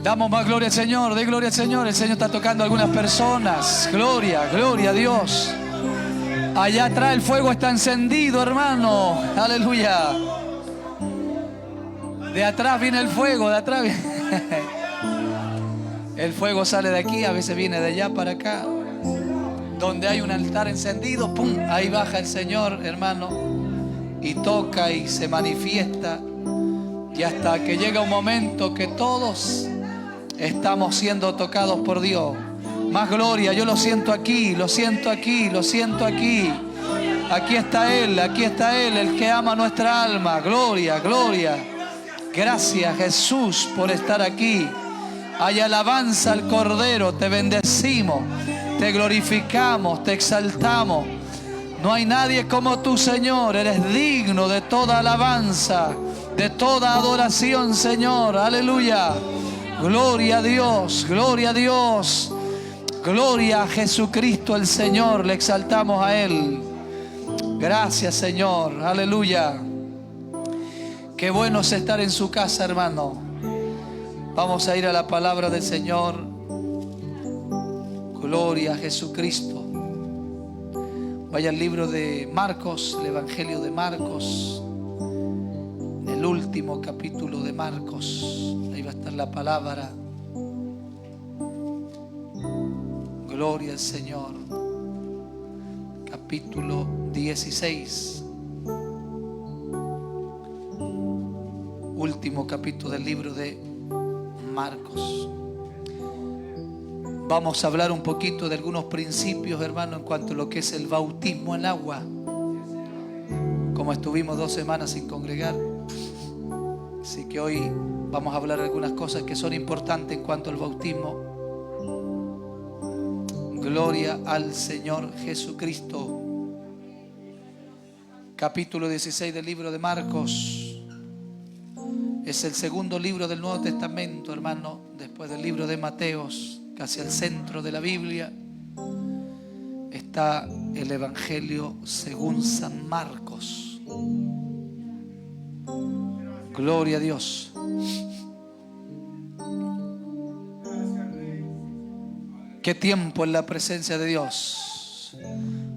Damos más gloria al Señor, dé gloria al Señor. El Señor está tocando a algunas personas. Gloria, gloria a Dios. Allá atrás el fuego está encendido, hermano. Aleluya. De atrás viene el fuego, de atrás viene. El fuego sale de aquí, a veces viene de allá para acá. Donde hay un altar encendido, ¡pum! Ahí baja el Señor, hermano, y toca y se manifiesta. Y hasta que llega un momento que todos estamos siendo tocados por Dios. Más gloria, yo lo siento aquí, lo siento aquí, lo siento aquí. Aquí está Él, el que ama nuestra alma. Gloria, gloria. Gracias, Jesús, por estar aquí. Hay alabanza al Cordero, te bendecimos, te glorificamos, te exaltamos. No hay nadie como tú, Señor. Eres digno de toda alabanza, de toda adoración, Señor. Aleluya. Gloria a Dios, gloria a Dios. Gloria a Jesucristo el Señor. Le exaltamos a Él. Gracias, Señor. Aleluya. Qué bueno es estar en su casa, hermano. Vamos a ir a la palabra del Señor. Gloria a Jesucristo. Vaya al libro de Marcos, el Evangelio de Marcos, el último capítulo de Marcos. Ahí va a estar la palabra. Gloria al Señor. Capítulo 16. Último capítulo del libro de Marcos. Vamos a hablar un poquito de algunos principios, hermano, en cuanto a lo que es el bautismo en agua. Como estuvimos 2 semanas sin congregar, así que hoy vamos a hablar de algunas cosas que son importantes en cuanto al bautismo. Gloria al Señor Jesucristo. Capítulo 16 del libro de Marcos. Es el segundo libro del Nuevo Testamento, hermano, después del libro de Mateos. Casi al centro de la Biblia está el Evangelio según San Marcos. Gloria a Dios. Qué tiempo en la presencia de Dios.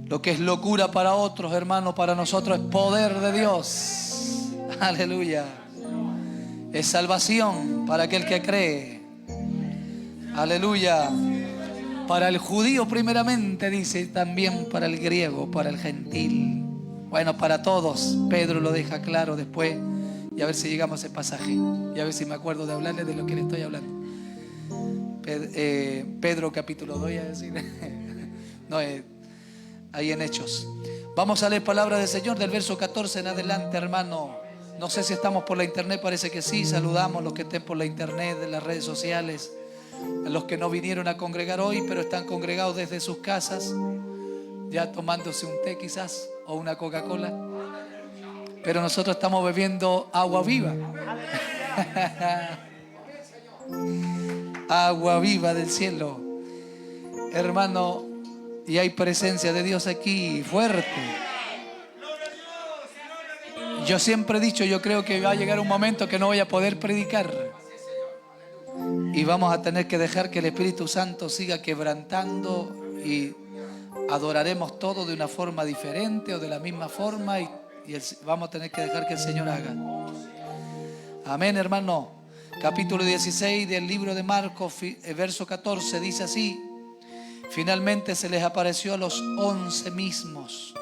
Lo que es locura para otros, hermano, para nosotros es poder de Dios. Aleluya. Es salvación para aquel que cree. Aleluya. Para el judío primeramente, dice, también para el griego, para el gentil. Bueno, para todos. Pedro lo deja claro después. Y a ver si llegamos a ese pasaje. Y a ver si me acuerdo de hablarle de lo que le estoy hablando. Pedro capítulo 2, a decir. No, ahí en Hechos. Vamos a leer palabra del Señor del verso 14 en adelante, hermano. No sé si estamos por la internet, parece que sí. Saludamos a los que estén por la internet, en las redes sociales. A los que no vinieron a congregar hoy, pero están congregados desde sus casas, ya tomándose un té quizás o una Coca-Cola. Pero nosotros estamos bebiendo agua viva. Agua viva del cielo. Hermano, y hay presencia de Dios aquí fuerte. Yo siempre he dicho, yo creo que va a llegar un momento que no voy a poder predicar. Y vamos a tener que dejar que el Espíritu Santo siga quebrantando y adoraremos todo de una forma diferente o de la misma forma y vamos a tener que dejar que el Señor haga. Amén, hermano. Capítulo 16 del libro de Marcos, verso 14, dice así: finalmente se les apareció a los 11 mismos,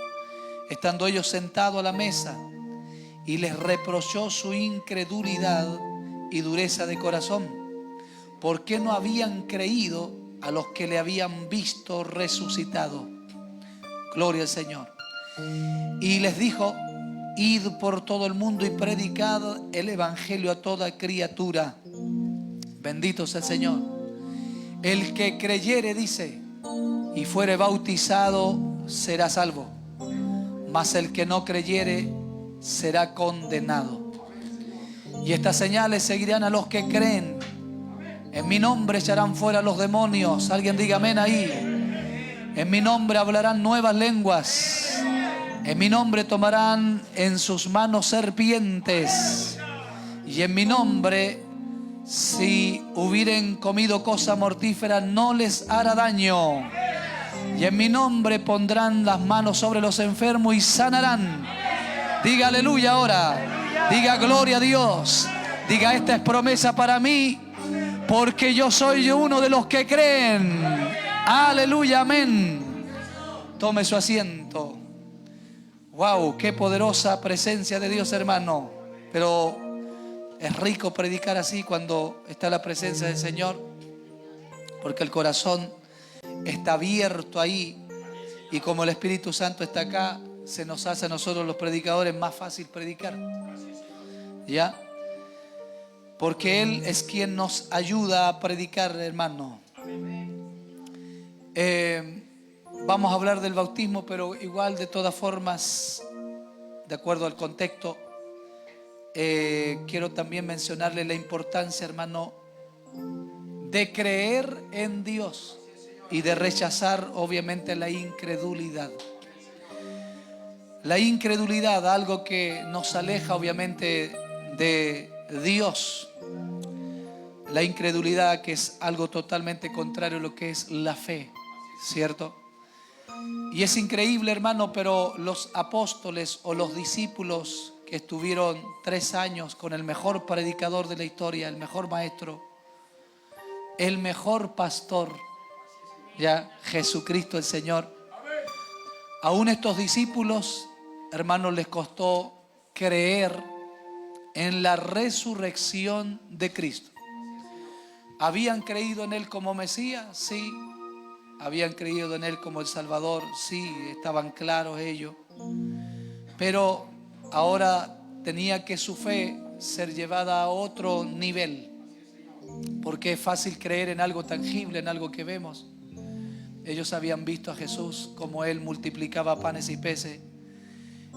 estando ellos sentados a la mesa, y les reprochó su incredulidad y dureza de corazón. ¿Por qué no habían creído a los que le habían visto resucitado? Gloria al Señor. Y les dijo: id por todo el mundo y predicad el evangelio a toda criatura. Bendito sea el Señor. El que creyere, dice, y fuere bautizado, será salvo. Mas el que no creyere, será condenado. Y estas señales seguirán a los que creen. En mi nombre echarán fuera los demonios. Alguien diga amén ahí. En mi nombre hablarán nuevas lenguas. En mi nombre tomarán en sus manos serpientes. Y en mi nombre Si hubieren comido cosa mortífera, no les hará daño. Y en mi nombre pondrán las manos sobre los enfermos y sanarán. Diga aleluya ahora. Diga gloria a Dios. Diga, esta es promesa para mí, porque yo soy uno de los que creen. Aleluya, amén. Tome su asiento. Wow, qué poderosa presencia de Dios, hermano. Pero es rico predicar así cuando está la presencia del Señor, porque el corazón está abierto ahí, y como el Espíritu Santo está acá, se nos hace a nosotros los predicadores más fácil predicar. ¿Ya? Porque Él es quien nos ayuda a predicar, hermano. Vamos a hablar del bautismo, pero igual, de todas formas, de acuerdo al contexto, quiero también mencionarle la importancia, hermano, de creer en Dios y de rechazar, obviamente, la incredulidad. La incredulidad, algo que nos aleja, obviamente, de Dios. La incredulidad, que es algo totalmente contrario a lo que es la fe, ¿cierto? Y es increíble, hermano, pero los apóstoles o los discípulos que estuvieron 3 años con el mejor predicador de la historia, el mejor maestro, el mejor pastor, ya, Jesucristo el Señor, aún estos discípulos, hermanos, les costó creer en la resurrección de Cristo. ¿Habían creído en Él como Mesías? Sí. ¿Habían creído en Él como el Salvador? Sí, estaban claros ellos. Pero ahora tenía que su fe ser llevada a otro nivel, porque es fácil creer en algo tangible, en algo que vemos. Ellos habían visto a Jesús como Él multiplicaba panes y peces.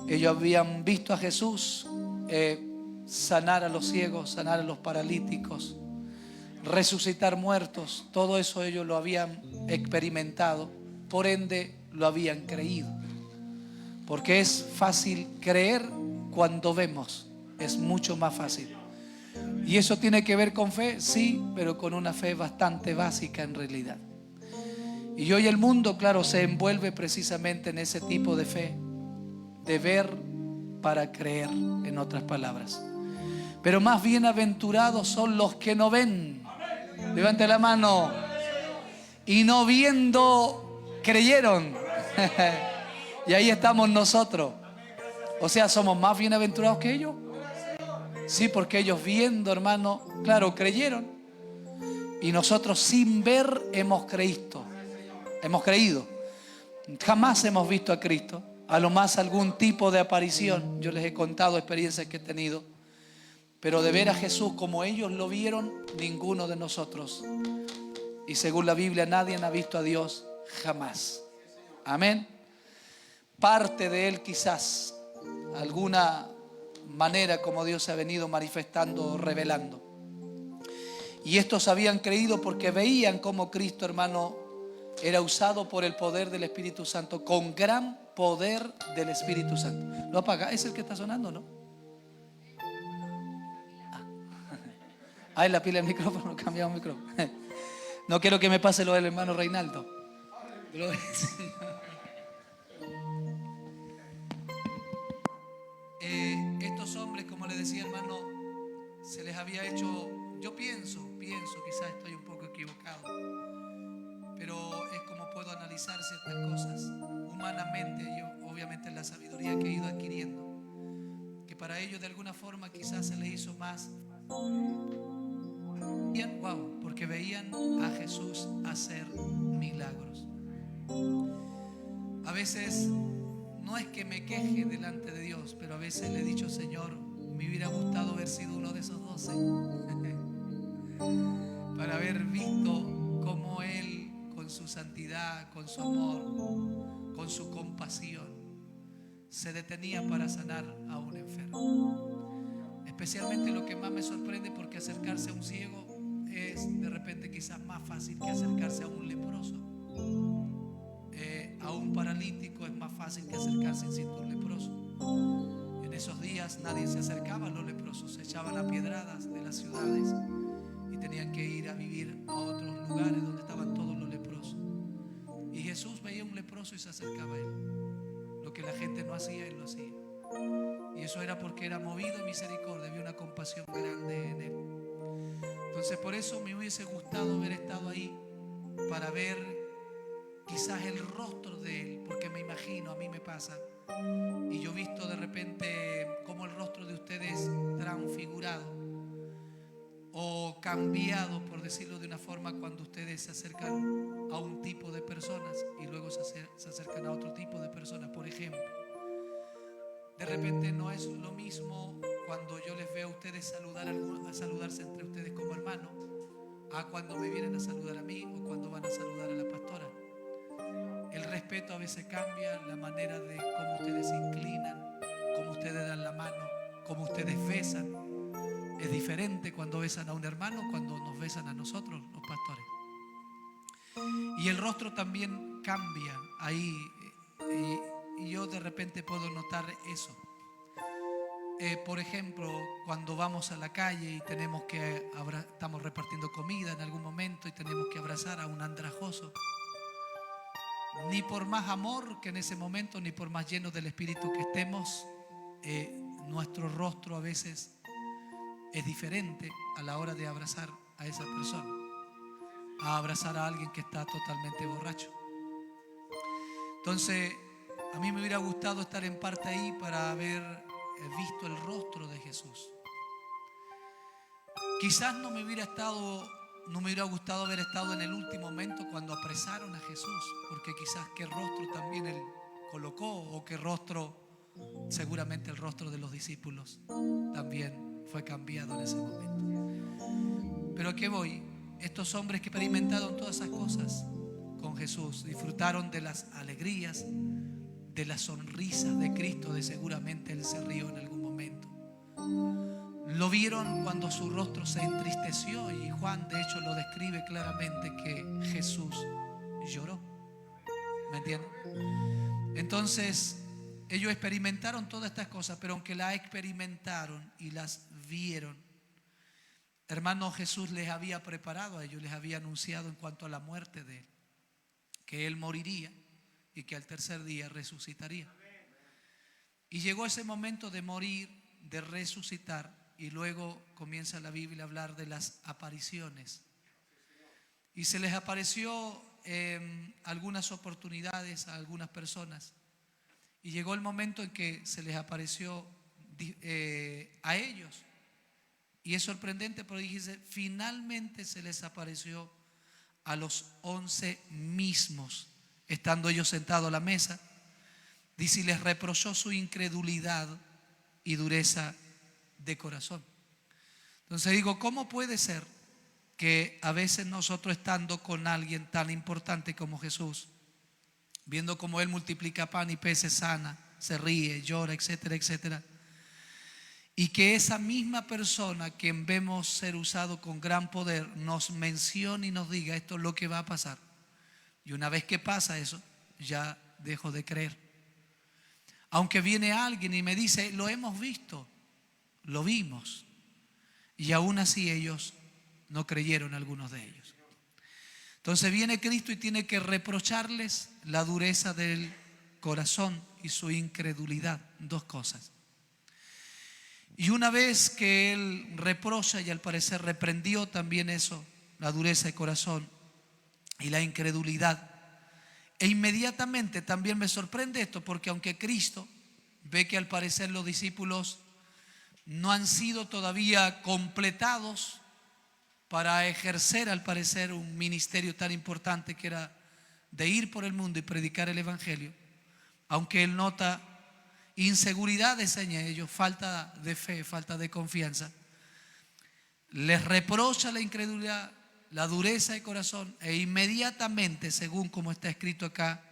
Ellos habían visto a Jesús sanar a los ciegos, sanar a los paralíticos, resucitar muertos. Todo eso ellos lo habían experimentado, por ende lo habían creído. Porque es fácil creer cuando vemos, es mucho más fácil. ¿Y eso tiene que ver con fe? Sí, pero con una fe bastante básica en realidad. Y hoy el mundo, claro, se envuelve precisamente en ese tipo de fe, de ver para creer, en otras palabras. Pero más bienaventurados son los que no ven. Levante la mano. Y no viendo, creyeron. Y ahí estamos nosotros. O sea, somos más bienaventurados que ellos. Sí, porque ellos viendo, hermano, claro, creyeron. Y nosotros sin ver hemos creído. Hemos creído. Jamás hemos visto a Cristo. A lo más algún tipo de aparición. Yo les he contado experiencias que he tenido. Pero de ver a Jesús como ellos lo vieron, ninguno de nosotros. Y según la Biblia, nadie ha visto a Dios jamás. Amén. Parte de Él quizás, alguna manera como Dios se ha venido manifestando, revelando. Y estos habían creído porque veían cómo Cristo, hermano, era usado por el poder del Espíritu Santo, con gran poder del Espíritu Santo. ¿Lo apaga? ¿Es el que está sonando, no? La pila del micrófono, cambiamos el micrófono. No quiero que me pase lo del hermano Reinaldo. Estos hombres, como les decía, hermano, se les había hecho, yo pienso, quizás estoy un poco equivocado, pero es como puedo analizar ciertas cosas humanamente, yo obviamente en la sabiduría que he ido adquiriendo, que para ellos de alguna forma quizás se les hizo más. Wow, porque veían a Jesús hacer milagros. A veces no es que me queje delante de Dios, pero a veces le he dicho: Señor, me hubiera gustado haber sido uno de esos 12 para haber visto cómo Él, con su santidad, con su amor, con su compasión, se detenía para sanar a un enfermo. Especialmente lo que más me sorprende, porque acercarse a un ciego es de repente quizás más fácil que acercarse a un leproso. A un paralítico es más fácil que acercarse siendo un leproso. En esos días nadie se acercaba a los leprosos, se echaban a piedradas de las ciudades y tenían que ir a vivir a otros lugares donde estaban todos los leprosos. Y Jesús veía un leproso y se acercaba a él. Lo que la gente no hacía, él lo hacía. Y eso era porque era movido a misericordia, había una compasión grande en él. Entonces por eso me hubiese gustado haber estado ahí para ver quizás el rostro de él, porque me imagino, a mí me pasa, y yo he visto de repente como el rostro de ustedes transfigurado o cambiado, por decirlo de una forma, cuando ustedes se acercan a un tipo de personas y luego se acercan a otro tipo de personas. Por ejemplo, de repente no es lo mismo cuando yo les veo a ustedes saludarse entre ustedes como hermanos, a cuando me vienen a saludar a mí o cuando van a saludar a la pastora. El respeto a veces cambia, la manera de cómo ustedes se inclinan, cómo ustedes dan la mano, cómo ustedes besan. Es diferente cuando besan a un hermano, cuando nos besan a nosotros, los pastores. Y el rostro también cambia ahí, y yo de repente puedo notar eso. Por ejemplo, cuando vamos a la calle y estamos repartiendo comida en algún momento y tenemos que abrazar a un andrajoso, ni por más amor que en ese momento, ni por más llenos del Espíritu que estemos, nuestro rostro a veces es diferente a la hora de abrazar a esa persona, a abrazar a alguien que está totalmente borracho. Entonces, a mí me hubiera gustado estar en parte ahí para haber visto el rostro de Jesús. Quizás no me hubiera gustado haber estado en el último momento cuando apresaron a Jesús, porque quizás qué rostro también él colocó, o qué rostro, seguramente el rostro de los discípulos también fue cambiado en ese momento. Pero ¿a qué voy? Estos hombres que experimentaron todas esas cosas con Jesús, disfrutaron de las alegrías, de las sonrisas de Cristo, de seguramente él se rió en algún momento. Lo vieron cuando su rostro se entristeció, y Juan de hecho lo describe claramente, que Jesús lloró. ¿Me entienden? Entonces ellos experimentaron todas estas cosas, pero aunque las experimentaron y las vieron, hermano, Jesús les había preparado a ellos, les había anunciado en cuanto a la muerte de él, que él moriría y que al tercer día resucitaría. Y llegó ese momento de morir, de resucitar, y luego comienza la Biblia a hablar de las apariciones. Y se les apareció algunas oportunidades a algunas personas. Y llegó el momento en que se les apareció a ellos. Y es sorprendente, pero dice, finalmente se les apareció a los 11 mismos, estando ellos sentados a la mesa. Dice, y les reprochó su incredulidad y dureza de corazón. Entonces digo, ¿cómo puede ser que a veces nosotros, estando con alguien tan importante como Jesús, viendo cómo él multiplica pan y peces, sana, se ríe, llora, etcétera, etcétera, y que esa misma persona que vemos ser usado con gran poder nos mencione y nos diga esto es lo que va a pasar? Y una vez que pasa eso, ya dejo de creer. Aunque viene alguien y me dice, lo hemos visto, lo vimos, y aún así ellos no creyeron, algunos de ellos. Entonces viene Cristo y tiene que reprocharles la dureza del corazón y su incredulidad. Dos cosas. Y una vez que él reprocha, y al parecer reprendió también eso, la dureza de corazón y la incredulidad, e inmediatamente también me sorprende esto, porque aunque Cristo ve que al parecer los discípulos no han sido todavía completados para ejercer al parecer un ministerio tan importante que era de ir por el mundo y predicar el evangelio, aunque él nota inseguridades en ellos, falta de fe, falta de confianza, les reprocha la incredulidad, la dureza de corazón, e inmediatamente, según como está escrito acá,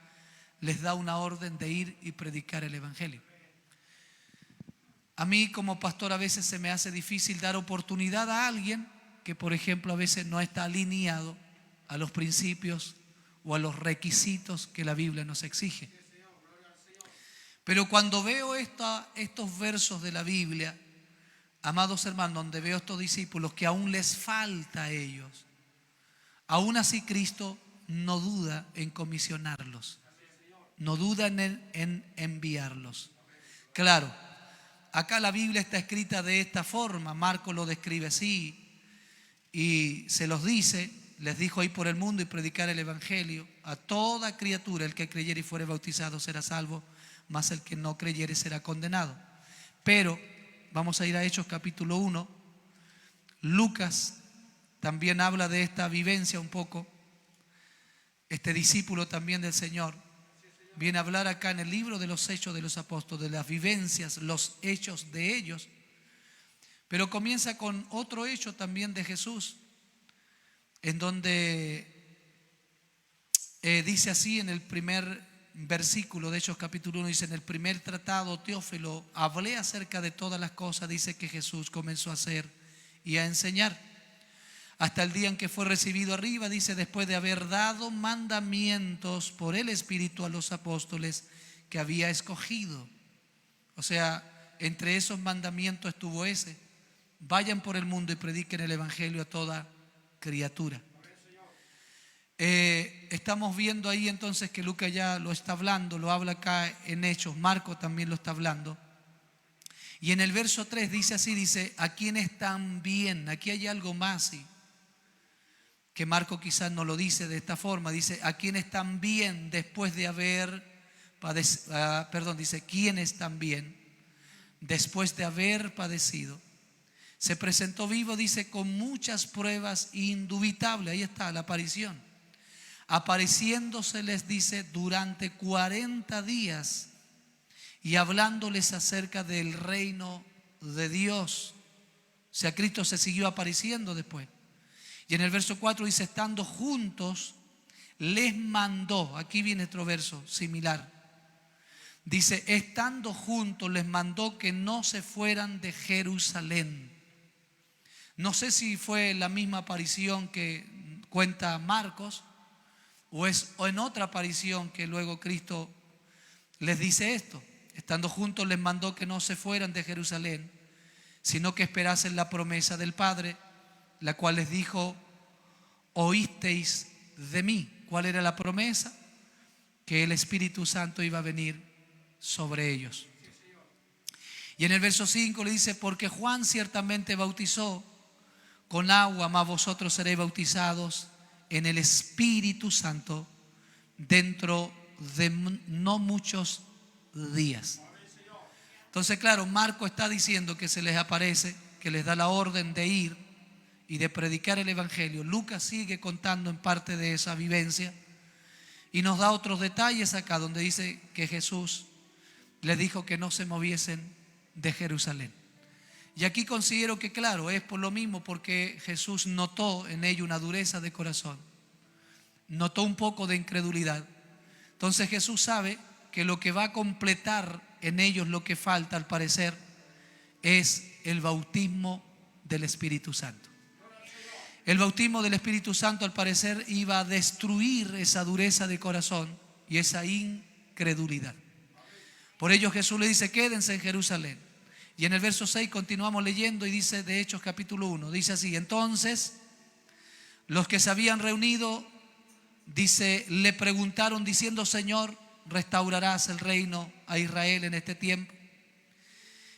les da una orden de ir y predicar el evangelio. A mí como pastor a veces se me hace difícil dar oportunidad a alguien que, por ejemplo, a veces no está alineado a los principios o a los requisitos que la Biblia nos exige. Pero cuando veo estos versos de la Biblia, amados hermanos, donde veo a estos discípulos que aún les falta a ellos, aún así Cristo no duda en comisionarlos, no duda en enviarlos. Claro, acá la Biblia está escrita de esta forma, Marcos lo describe así y se los dice, les dijo: ir por el mundo y predicar el evangelio a toda criatura. El que creyere y fuere bautizado será salvo, mas el que no creyere será condenado. Pero vamos a ir a Hechos capítulo 1. Lucas también habla de esta vivencia un poco. Este discípulo también del Señor viene a hablar acá en el libro de los Hechos de los Apóstoles, de las vivencias, los hechos de ellos. Pero comienza con otro hecho también de Jesús, en donde dice así en el primer versículo de Hechos capítulo 1, dice: en el primer tratado, Teófilo, hablé acerca de todas las cosas, dice, que Jesús comenzó a hacer y a enseñar, hasta el día en que fue recibido arriba, dice, después de haber dado mandamientos por el Espíritu a los apóstoles que había escogido. O sea, entre esos mandamientos estuvo ese: vayan por el mundo y prediquen el evangelio a toda criatura. Estamos viendo ahí entonces que Lucas ya lo está hablando, lo habla acá en Hechos, Marcos también lo está hablando. Y en el verso 3 dice así, dice: a quienes también, aquí hay algo más, ¿sí?, que Marcos quizás no lo dice de esta forma, dice: a quienes también después de haber dice: quienes también después de haber padecido se presentó vivo, dice, con muchas pruebas indubitables. Ahí está la aparición. Apareciéndoseles, dice, durante 40 días y hablándoles acerca del reino de Dios. O sea, Cristo se siguió apareciendo después. Y en el verso 4 dice: estando juntos, les mandó. Aquí viene otro verso similar. Dice: estando juntos, les mandó que no se fueran de Jerusalén. No sé si fue la misma aparición que cuenta Marcos, o es en otra aparición que luego Cristo les dice esto. Estando juntos les mandó que no se fueran de Jerusalén, sino que esperasen la promesa del Padre, la cual les dijo: oísteis de mí. ¿Cuál era la promesa? Que el Espíritu Santo iba a venir sobre ellos. Y en el verso 5 le dice: porque Juan ciertamente bautizó con agua, mas vosotros seréis bautizados en el Espíritu Santo dentro de no muchos días. Entonces, claro, Marco está diciendo que se les aparece, que les da la orden de ir y de predicar el evangelio. Lucas sigue contando en parte de esa vivencia y nos da otros detalles acá, donde dice que Jesús les dijo que no se moviesen de Jerusalén. Y aquí considero que, claro, es por lo mismo, porque Jesús notó en ellos una dureza de corazón, notó un poco de incredulidad. Entonces Jesús sabe que lo que va a completar en ellos lo que falta, al parecer, es el bautismo del Espíritu Santo. El bautismo del Espíritu Santo, al parecer, iba a destruir esa dureza de corazón y esa incredulidad. Por ello Jesús le dice: quédense en Jerusalén. Y en el verso 6 continuamos leyendo y dice, de Hechos capítulo 1, dice así: entonces los que se habían reunido, dice, le preguntaron diciendo: Señor, ¿restaurarás el reino a Israel en este tiempo?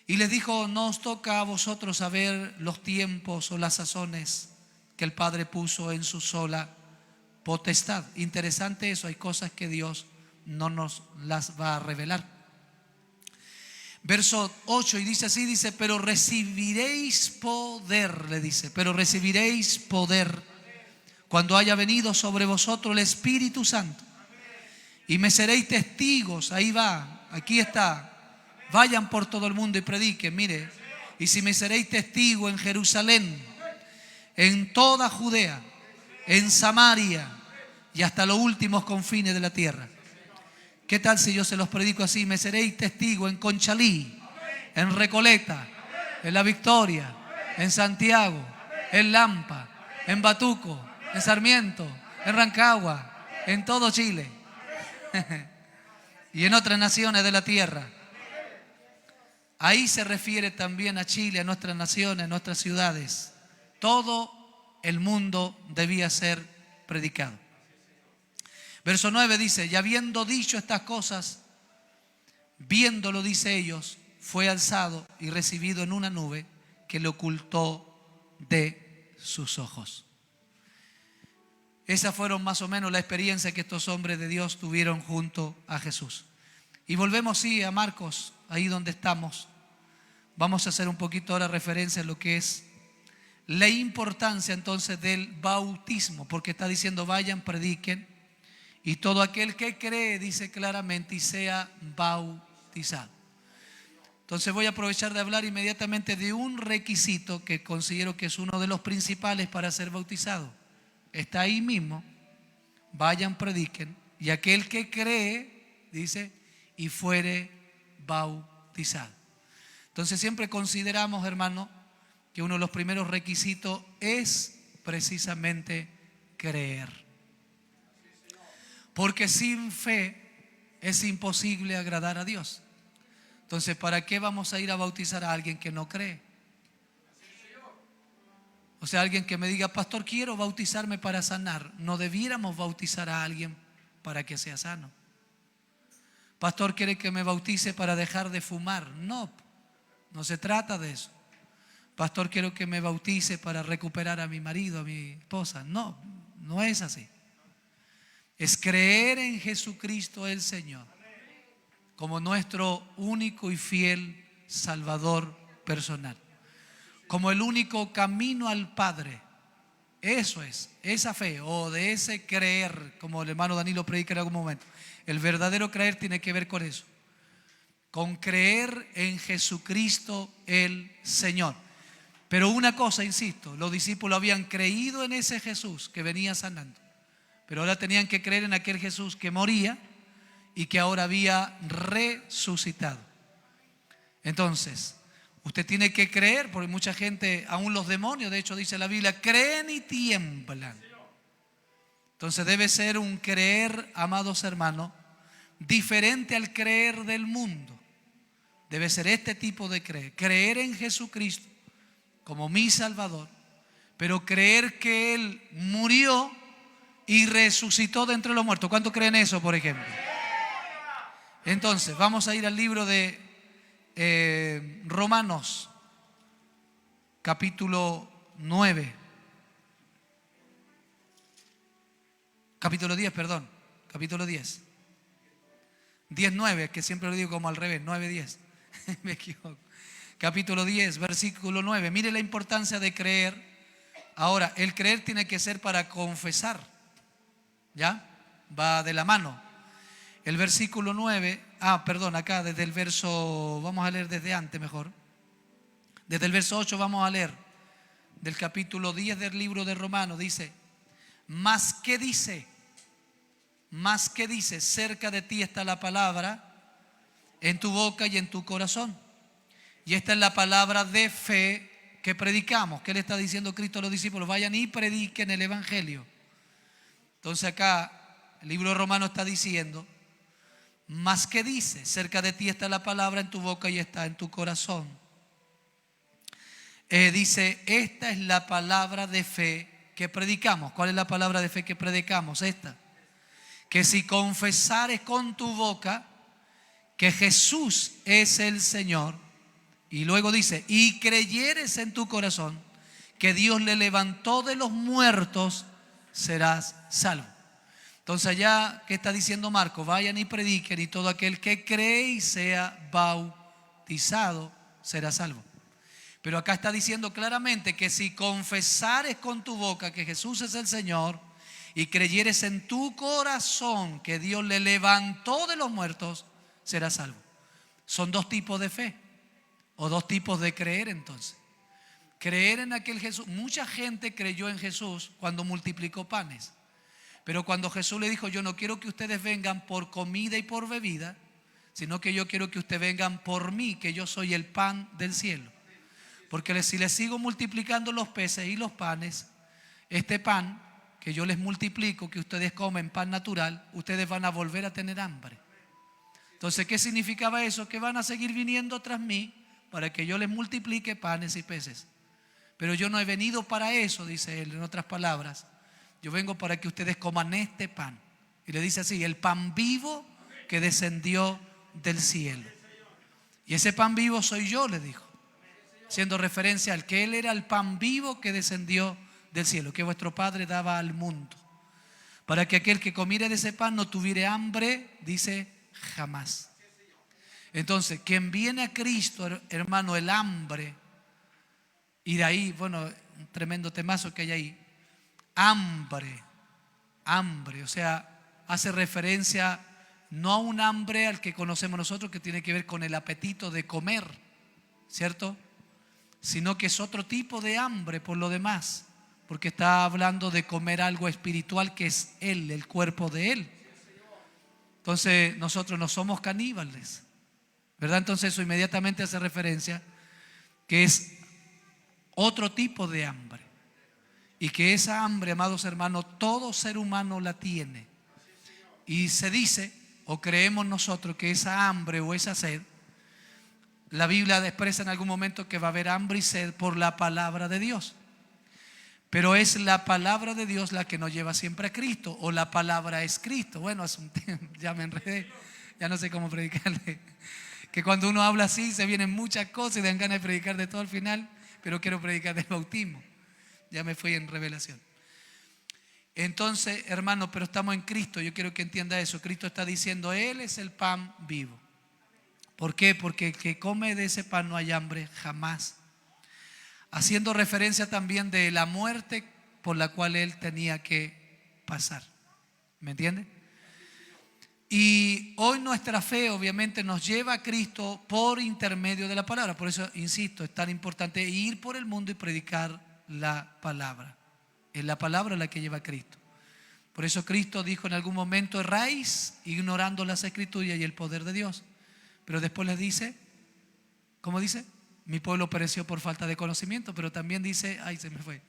Y les dijo: no os toca a vosotros saber los tiempos o las sazones que el Padre puso en su sola potestad. Interesante eso, hay cosas que Dios no nos las va a revelar. Verso 8 y dice así, dice: pero recibiréis poder, le dice, pero recibiréis poder cuando haya venido sobre vosotros el Espíritu Santo. Y me seréis testigos. Ahí va, aquí está. Vayan por todo el mundo y prediquen, mire. Y si me seréis testigo en Jerusalén, en toda Judea, en Samaria y hasta los últimos confines de la tierra. ¿Qué tal si yo se los predico así? Me seréis testigo en Conchalí, en Recoleta, en La Victoria, en Santiago, en Lampa, en Batuco, en Sarmiento, en Rancagua, en todo Chile y en otras naciones de la tierra. Ahí se refiere también a Chile, a nuestras naciones, a nuestras ciudades. Todo el mundo debía ser predicado. Verso 9 dice, y habiendo dicho estas cosas, viéndolo, dice ellos, fue alzado y recibido en una nube que le ocultó de sus ojos. Esas fueron más o menos la experiencia que estos hombres de Dios tuvieron junto a Jesús. Y volvemos a Marcos, ahí donde estamos. Vamos a hacer un poquito ahora referencia a lo que es la importancia entonces del bautismo, porque está diciendo vayan, prediquen, y todo aquel que cree, dice claramente, y sea bautizado. Entonces voy a aprovechar de hablar inmediatamente de un requisito que considero que es uno de los principales para ser bautizado. Está ahí mismo, vayan, prediquen, y aquel que cree, dice, y fuere bautizado. Entonces siempre consideramos, hermano, que uno de los primeros requisitos es precisamente creer. Porque sin fe es imposible agradar a Dios. Entonces, ¿para qué vamos a ir a bautizar a alguien que no cree? O sea, alguien que me diga, pastor, quiero bautizarme para sanar. No debiéramos bautizar a alguien para que sea sano. Pastor, ¿quiere que me bautice para dejar de fumar? No, no se trata de eso. Pastor, quiero que me bautice para recuperar a mi marido, a mi esposa. No, no es así. Es creer en Jesucristo el Señor como nuestro único y fiel Salvador personal, como el único camino al Padre. Eso es, esa fe o de ese creer, como el hermano Danilo predica en algún momento. El verdadero creer tiene que ver con eso, con creer en Jesucristo el Señor. Pero una cosa, insisto, los discípulos habían creído en ese Jesús que venía sanando, pero ahora tenían que creer en aquel Jesús que moría y que ahora había resucitado. Entonces, usted tiene que creer, porque mucha gente, aún los demonios, de hecho dice la Biblia, creen y tiemblan. Entonces debe ser un creer, amados hermanos, diferente al creer del mundo. Debe ser este tipo de creer. Creer en Jesucristo como mi Salvador, pero creer que Él murió y resucitó de entre los muertos. ¿Cuántos creen eso, por ejemplo? Entonces, vamos a ir al libro de Romanos, capítulo 9. Capítulo 10, perdón. Capítulo 10. 10:9, que siempre lo digo como al revés, 9:10. Me equivoco. Capítulo 10, versículo 9. Mire la importancia de creer. Ahora, el creer tiene que ser para confesar. ¿Ya? Va de la mano. El versículo 9, acá desde el verso, vamos a leer desde antes mejor. Desde el verso 8 vamos a leer del capítulo 10 del libro de Romanos. Dice, más que dice, cerca de ti está la palabra, en tu boca y en tu corazón. Y esta es la palabra de fe que predicamos. ¿Qué le está diciendo Cristo a los discípulos? Vayan y prediquen el evangelio. Entonces acá el libro de Romanos está diciendo, más que dice, cerca de ti está la palabra, en tu boca y está en tu corazón. Dice, esta es la palabra de fe que predicamos. ¿Cuál es la palabra de fe que predicamos? Esta, que si confesares con tu boca que Jesús es el Señor, y luego dice, y creyeres en tu corazón que Dios le levantó de los muertos, serás salvo. Entonces allá, ¿qué está diciendo Marcos? Vayan y prediquen, y todo aquel que cree y sea bautizado será salvo. Pero acá está diciendo claramente que si confesares con tu boca que Jesús es el Señor y creyeres en tu corazón que Dios le levantó de los muertos, serás salvo. Son dos tipos de fe o dos tipos de creer. Entonces, creer en aquel Jesús. Mucha gente creyó en Jesús cuando multiplicó panes, pero cuando Jesús le dijo, yo no quiero que ustedes vengan por comida y por bebida, sino que yo quiero que ustedes vengan por mí, que yo soy el pan del cielo. Porque si les sigo multiplicando los peces y los panes, este pan que yo les multiplico, que ustedes comen, pan natural, ustedes van a volver a tener hambre. Entonces, ¿qué significaba eso? Que van a seguir viniendo tras mí, para que yo les multiplique panes y peces. Pero yo no he venido para eso, dice él, en otras palabras. Yo vengo para que ustedes coman este pan. Y le dice así: el pan vivo que descendió del cielo. Y ese pan vivo soy yo, le dijo, haciendo referencia al que él era el pan vivo que descendió del cielo, que vuestro Padre daba al mundo, para que aquel que comiere de ese pan no tuviera hambre, dice, jamás. Entonces, quien viene a Cristo, hermano, el hambre, y de ahí, bueno, un tremendo temazo que hay ahí, hambre, o sea, hace referencia no a un hambre al que conocemos nosotros, que tiene que ver con el apetito de comer, ¿cierto? Sino que es otro tipo de hambre por lo demás, porque está hablando de comer algo espiritual que es Él, el cuerpo de Él. Entonces nosotros no somos caníbales, ¿verdad? Entonces eso inmediatamente hace referencia que es otro tipo de hambre, y que esa hambre, amados hermanos, todo ser humano la tiene. Y se dice, o creemos nosotros, que esa hambre o esa sed, la Biblia expresa en algún momento que va a haber hambre y sed por la palabra de Dios. Pero es la palabra de Dios la que nos lleva siempre a Cristo, o la palabra es Cristo. Bueno, ya me enredé, ya no sé cómo predicarle. Que cuando uno habla así se vienen muchas cosas y dan ganas de predicar de todo al final, pero quiero predicar del bautismo. Ya me fui en revelación. Entonces, hermano, pero estamos en Cristo. Yo quiero que entienda eso. Cristo está diciendo, Él es el pan vivo. ¿Por qué? Porque el que come de ese pan no hay hambre jamás. Haciendo referencia también de la muerte por la cual Él tenía que pasar. ¿Me entiende? Y hoy nuestra fe obviamente nos lleva a Cristo por intermedio de la palabra. Por eso, insisto, es tan importante ir por el mundo y predicar la palabra. Es la palabra la que lleva a Cristo. Por eso Cristo dijo en algún momento, erráis ignorando las Escrituras y el poder de Dios. Pero después les dice, ¿cómo dice? Mi pueblo pereció por falta de conocimiento. Pero también dice, ay, se me fue,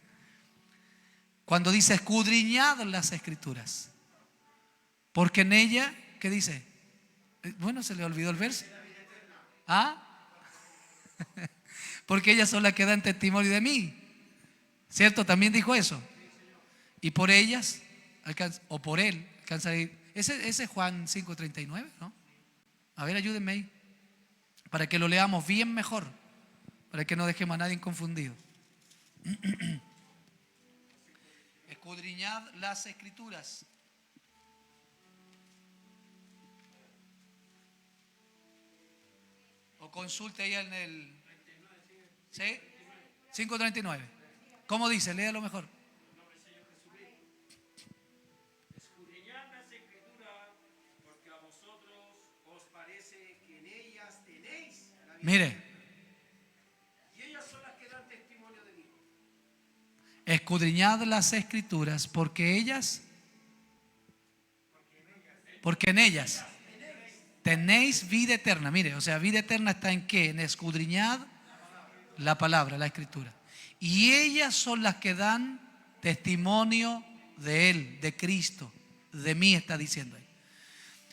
cuando dice escudriñad las Escrituras, porque en ella, ¿qué dice? Bueno, se le olvidó el verso. ¿Ah? Porque ellas son las que dan testimonio de mí, ¿cierto? También dijo eso. Y por ellas o por él alcanza a ir. Ese es Juan 5:39, ¿no? A ver, ayúdenme ahí, para que lo leamos bien mejor, para que no dejemos a nadie confundido. Escudriñad las Escrituras. O consulte ahí en el, ¿sí? 5:39. ¿Cómo dice? Léalo mejor. Escudriñad las Escrituras, porque a vosotros os parece que en ellas tenéis la vida. Mire, Y ellas son las que dan testimonio de mí. escudriñad las Escrituras, porque en ellas tenéis vida eterna. Mire, o sea, vida eterna está en qué? En escudriñad la palabra, la Escritura. Y ellas son las que dan testimonio de Él, de Cristo, de mí, está diciendo ahí.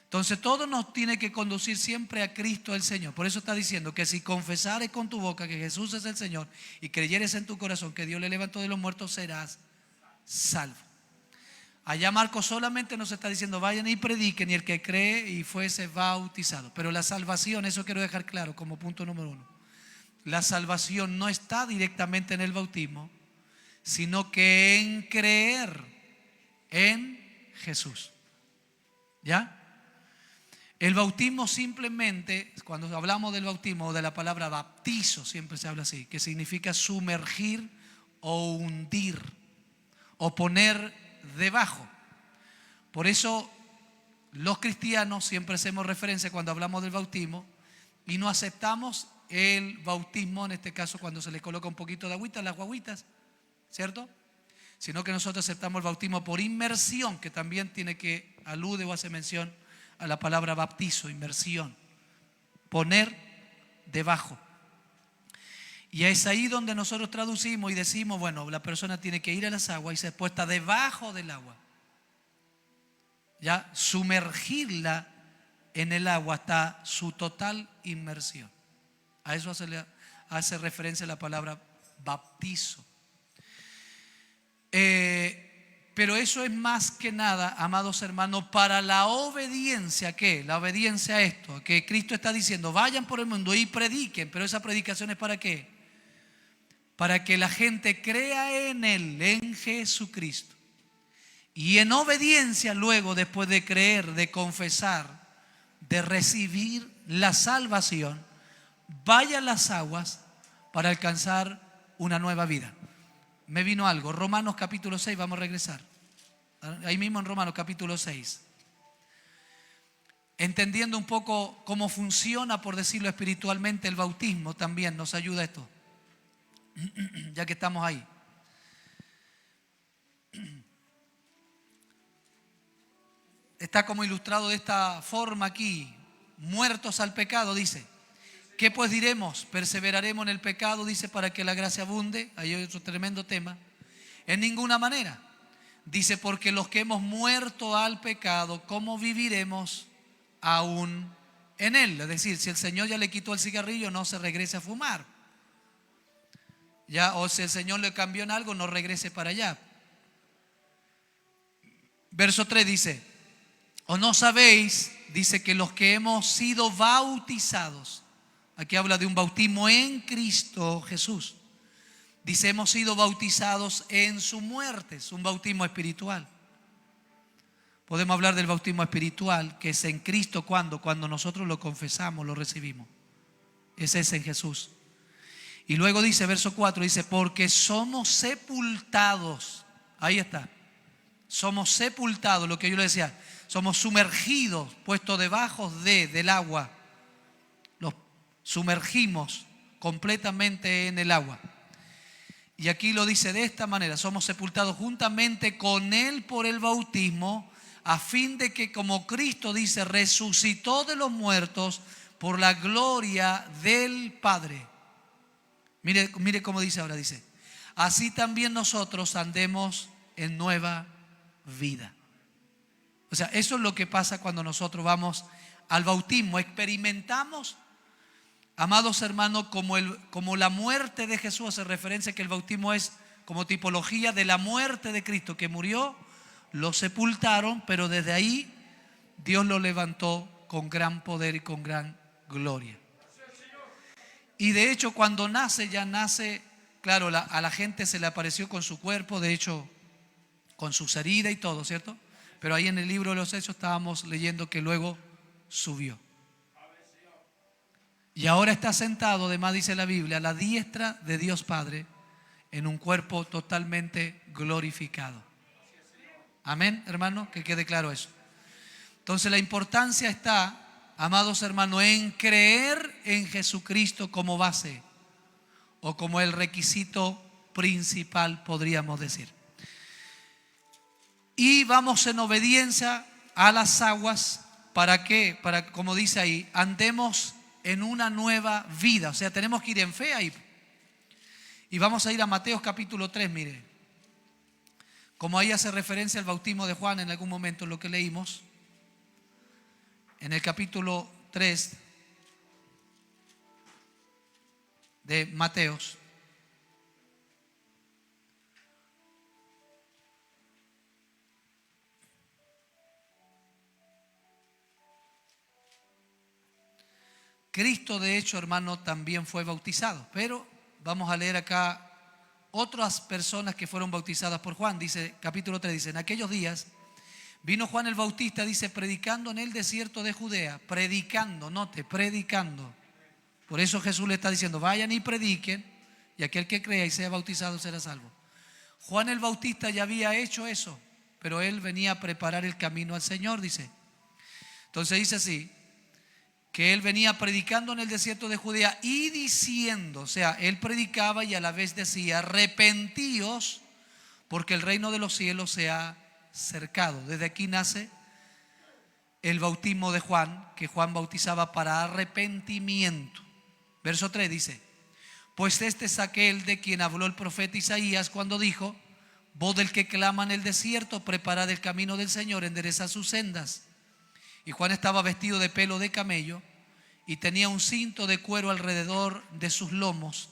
Entonces todo nos tiene que conducir siempre a Cristo el Señor. Por eso está diciendo que si confesares con tu boca que Jesús es el Señor y creyeres en tu corazón que Dios le levantó de los muertos, serás salvo. Allá Marcos solamente nos está diciendo vayan y prediquen, y el que cree y fuese bautizado. Pero la salvación, eso quiero dejar claro como punto número 1. La salvación no está directamente en el bautismo, sino que en creer en Jesús. ¿Ya? El bautismo simplemente, cuando hablamos del bautismo o de la palabra baptizo, siempre se habla así, que significa sumergir o hundir o poner debajo. Por eso los cristianos siempre hacemos referencia cuando hablamos del bautismo y no aceptamos el bautismo, en este caso cuando se le coloca un poquito de agüita a las guaguitas, ¿cierto? Sino que nosotros aceptamos el bautismo por inmersión, que también tiene que alude o hace mención a la palabra baptizo, inmersión, poner debajo. Y es ahí donde nosotros traducimos y decimos, bueno, la persona tiene que ir a las aguas y ser puesta debajo del agua. Ya, sumergirla en el agua hasta su total inmersión. A eso hace referencia a la palabra bautizo. Pero eso es más que nada, amados hermanos, para la obediencia. ¿Qué? La obediencia a esto, que Cristo está diciendo, vayan por el mundo y prediquen. Pero esa predicación es ¿para qué? Para que la gente crea en Él, en Jesucristo. Y en obediencia luego, después de creer, de confesar, de recibir la salvación, vaya a las aguas para alcanzar una nueva vida. Me vino algo, Romanos capítulo 6, vamos a regresar. Ahí mismo en Romanos capítulo 6. Entendiendo un poco cómo funciona, por decirlo espiritualmente, el bautismo, también nos ayuda esto, ya que estamos ahí. Está como ilustrado de esta forma aquí. Muertos al pecado, dice. ¿Qué pues diremos? ¿Perseveraremos en el pecado? Dice, para que la gracia abunde. Ahí hay otro tremendo tema. En ninguna manera. Dice, porque los que hemos muerto al pecado, ¿cómo viviremos aún en él? Es decir, si el Señor ya le quitó el cigarrillo, no se regrese a fumar. Ya, o si el Señor le cambió en algo, no regrese para allá. Verso 3 dice, ¿o no sabéis? Dice que los que hemos sido bautizados, aquí habla de un bautismo en Cristo Jesús. Dice, hemos sido bautizados en su muerte. Es un bautismo espiritual. Podemos hablar del bautismo espiritual, que es en Cristo. ¿Cuándo? Cuando nosotros lo confesamos, lo recibimos. Ese es en Jesús. Y luego dice, verso 4, dice, porque somos sepultados. Ahí está. Somos sepultados, lo que yo le decía. Somos sumergidos, puestos debajo del agua. Los sumergimos completamente en el agua. Y aquí lo dice de esta manera, somos sepultados juntamente con Él por el bautismo, a fin de que, como Cristo dice, resucitó de los muertos por la gloria del Padre. Mire cómo dice ahora, dice, así también nosotros andemos en nueva vida. O sea, eso es lo que pasa cuando nosotros vamos al bautismo. Experimentamos, amados hermanos, como la muerte de Jesús hace referencia que el bautismo es como tipología de la muerte de Cristo, que murió, lo sepultaron, pero desde ahí Dios lo levantó con gran poder y con gran gloria. Y de hecho cuando nace, ya nace, claro, a la gente se le apareció con su cuerpo, de hecho con sus heridas y todo, ¿cierto? Pero ahí en el libro de los Hechos estábamos leyendo que luego subió. Y ahora está sentado, además dice la Biblia, a la diestra de Dios Padre, en un cuerpo totalmente glorificado. Amén, hermano, que quede claro eso. Entonces la importancia está, amados hermanos, en creer en Jesucristo como base o como el requisito principal, podríamos decir. Y vamos en obediencia a las aguas. ¿Para qué? Para, como dice ahí, andemos en una nueva vida. O sea, tenemos que ir en fe ahí. Y vamos a ir a Mateo capítulo 3, mire. Como ahí hace referencia al bautismo de Juan en algún momento, lo que leímos. En el capítulo 3 de Mateos. Cristo, de hecho, hermano, también fue bautizado. Pero vamos a leer acá otras personas que fueron bautizadas por Juan. Dice, capítulo 3, dice, en aquellos días vino Juan el Bautista, dice, predicando en el desierto de Judea. Predicando, note, predicando. Por eso Jesús le está diciendo, vayan y prediquen, y aquel que crea y sea bautizado será salvo. Juan el Bautista ya había hecho eso, pero él venía a preparar el camino al Señor, dice. Entonces dice así, que él venía predicando en el desierto de Judea y diciendo, o sea, él predicaba y a la vez decía, arrepentíos porque el reino de los cielos se ha cercado. Desde aquí nace el bautismo de Juan, que Juan bautizaba para arrepentimiento. Verso 3 dice, pues este es aquel de quien habló el profeta Isaías cuando dijo, voz del que clama en el desierto, preparad el camino del Señor, enderezad sus sendas. Y Juan estaba vestido de pelo de camello y tenía un cinto de cuero alrededor de sus lomos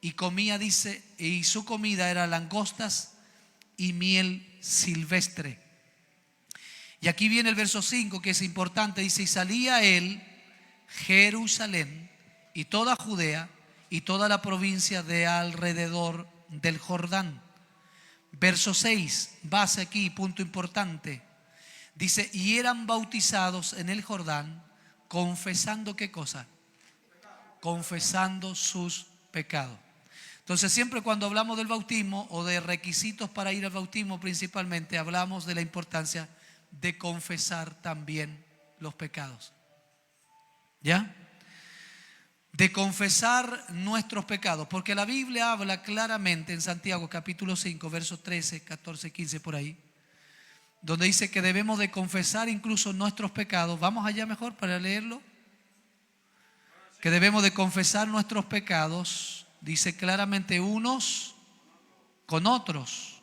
y comía, dice, y su comida era langostas y miel silvestre. Y aquí viene el verso 5 que es importante, dice, y salía él, Jerusalén y toda Judea y toda la provincia de alrededor del Jordán. Verso 6, base aquí, punto importante. Dice, y eran bautizados en el Jordán, confesando ¿qué cosa? Confesando sus pecados. Entonces siempre cuando hablamos del bautismo o de requisitos para ir al bautismo principalmente, hablamos de la importancia de confesar también los pecados. ¿Ya? De confesar nuestros pecados, porque la Biblia habla claramente en Santiago capítulo 5, versos 13, 14, 15 por ahí, donde dice que debemos de confesar incluso nuestros pecados. Vamos allá mejor para leerlo. Que debemos de confesar nuestros pecados, dice claramente, unos con otros.